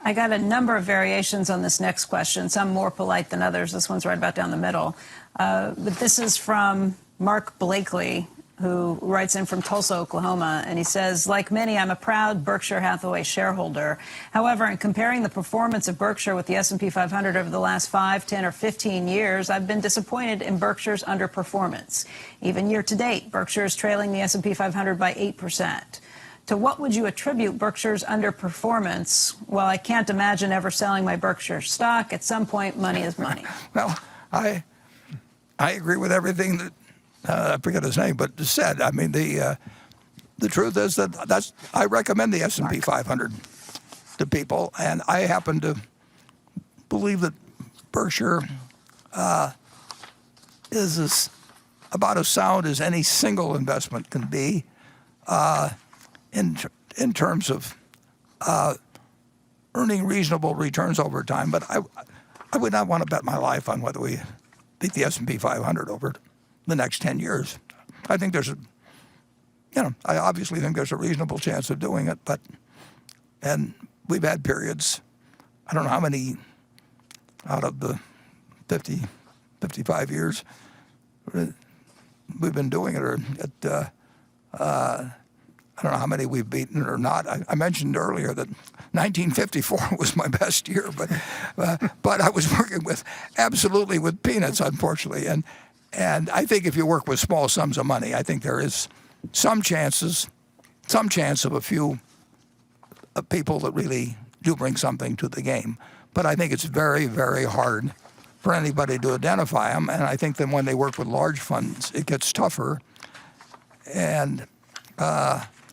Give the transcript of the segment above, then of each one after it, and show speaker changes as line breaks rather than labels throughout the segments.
I got a number of variations on this next question, some more polite than others. This one's right about down the middle. But this is from Mark Blakely, who writes in from Tulsa, Oklahoma, and he says, like many, I'm a proud Berkshire Hathaway shareholder. However, in comparing the performance of Berkshire with the S&P 500 over the last 5, 10, or 15 years, I've been disappointed in Berkshire's underperformance. Even year to date, Berkshire is trailing the S&P 500 by 8%. To what would you attribute Berkshire's underperformance? Well, I can't imagine ever selling my Berkshire stock. At some point, money is money.
Well, I agree with everything that I forget his name, but said. I mean, the truth is that I recommend the S&P 500 to people, and I happen to believe that Berkshire is about as sound as any single investment can be. In terms of earning reasonable returns over time, but I would not want to bet my life on whether we beat the S&P 500 over the next 10 years. I think I obviously think there's a reasonable chance of doing it, and we've had periods, I don't know how many out of the 50, 55 years we've been doing it, or I don't know how many we've beaten or not. I mentioned earlier that 1954 was my best year, but I was working absolutely with peanuts, unfortunately. And I think if you work with small sums of money, I think there is some chance of a few people that really do bring something to the game. But I think it's very, very hard for anybody to identify them. And I think that when they work with large funds, it gets tougher. And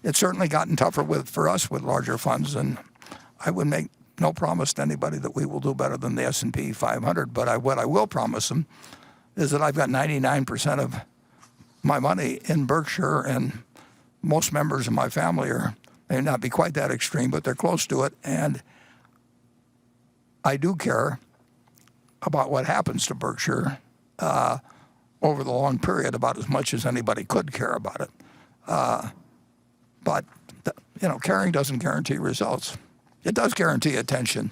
it's certainly gotten tougher for us with larger funds, and I would make no promise to anybody that we will do better than the S&P 500. But what I will promise them is that I've got 99% of my money in Berkshire, and most members of my family may not be quite that extreme, but they're close to it. And I do care about what happens to Berkshire over the long period, about as much as anybody could care about it. But caring doesn't guarantee results. It does guarantee attention.